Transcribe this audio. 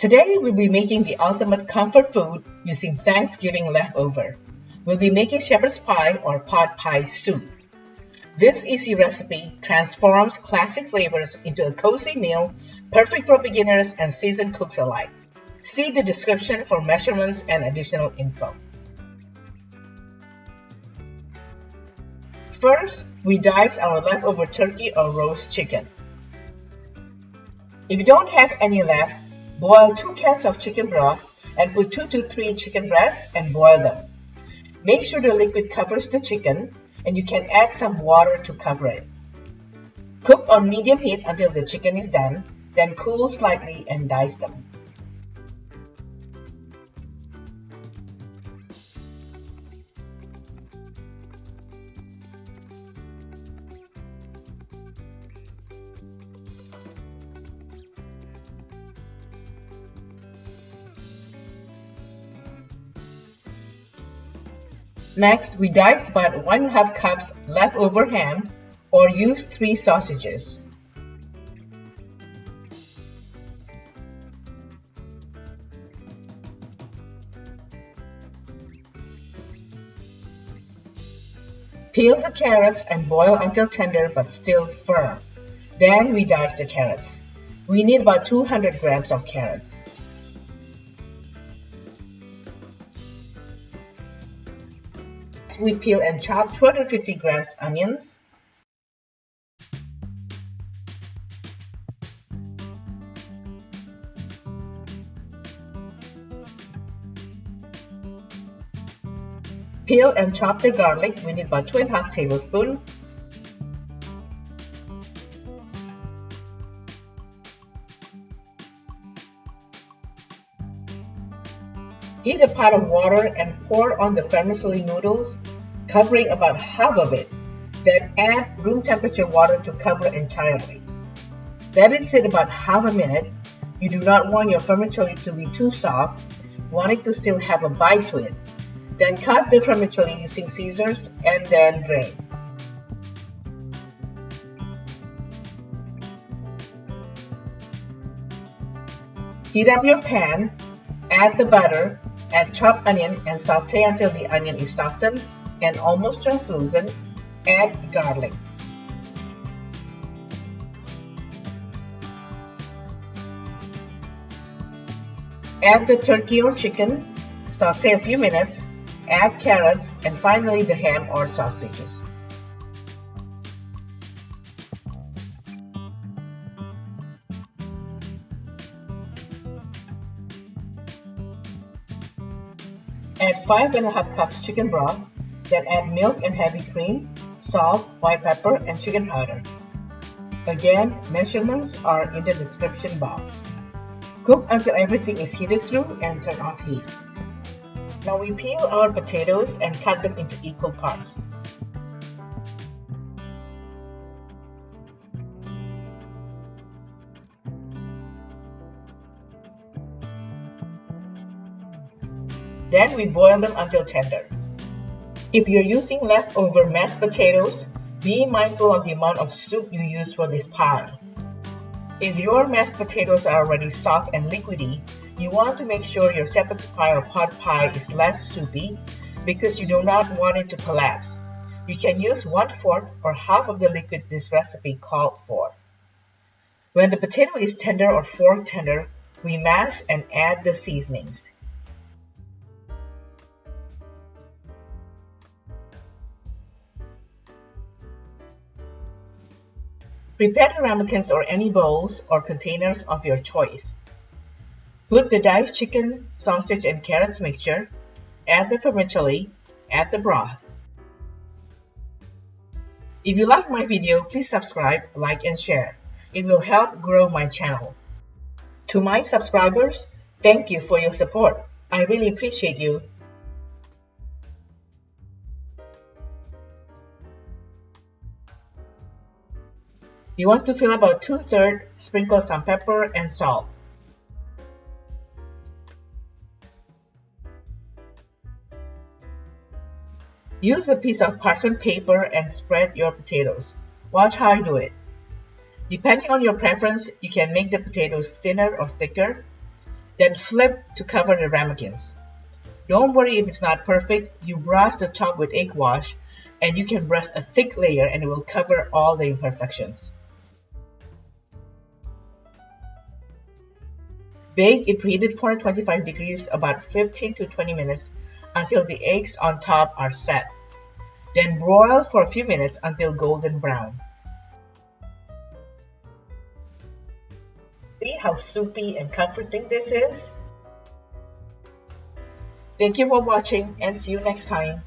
Today we'll be making the ultimate comfort food using Thanksgiving leftover. We'll be making shepherd's pie or pot pie soup. This easy recipe transforms classic flavors into a cozy meal, perfect for beginners and seasoned cooks alike. See the description for measurements and additional info. First, we dice our leftover turkey or roast chicken. If you don't have any left, boil 2 cans of chicken broth and put 2 to 3 chicken breasts and boil them. Make sure the liquid covers the chicken and you can add some water to cover it. Cook on medium heat until the chicken is done, then cool slightly and dice them. Next, we dice about 1½ cups leftover ham or use 3 sausages. Peel the carrots and boil until tender but still firm. Then we dice the carrots. We need about 200 grams of carrots. We peel and chop 250 grams onions, peel and chop the garlic. We need about 2½ tablespoons. Heat a pot of water and pour on the vermicelli noodles, covering about half of it. Then add room temperature water to cover entirely. Let it sit about half a minute. You do not want your vermicelli to be too soft, want it to still have a bite to it. Then cut the vermicelli using scissors and then drain. Heat up your pan, add the butter, add chopped onion and saute until the onion is softened and almost translucent. Add garlic. Add the turkey or chicken, saute a few minutes, add carrots, and finally the ham or sausages. Add 5½ cups chicken broth, then add milk and heavy cream, salt, white pepper, and chicken powder. Again, measurements are in the description box. Cook until everything is heated through and turn off heat. Now we peel our potatoes and cut them into equal parts. Then we boil them until tender. If you're using leftover mashed potatoes, be mindful of the amount of soup you use for this pie. If your mashed potatoes are already soft and liquidy, you want to make sure your shepherd's pie or pot pie is less soupy because you do not want it to collapse. You can use 1/4 or half of the liquid this recipe called for. When the potato is tender or fork tender, we mash and add the seasonings. Prepare the ramekins or any bowls or containers of your choice. Put the diced chicken, sausage, and carrots mixture, add the vermicelli, add the broth. If you like my video, please subscribe, like, and share. It will help grow my channel. To my subscribers, thank you for your support. I really appreciate you. You want to fill about 2/3, sprinkle some pepper and salt. Use a piece of parchment paper and spread your potatoes. Watch how I do it. Depending on your preference, you can make the potatoes thinner or thicker. Then flip to cover the ramekins. Don't worry if it's not perfect, you brush the top with egg wash and you can brush a thick layer and it will cover all the imperfections. Bake in preheated 425 degrees about 15 to 20 minutes until the eggs on top are set. Then broil for a few minutes until golden brown. See how soupy and comforting this is? Thank you for watching and see you next time.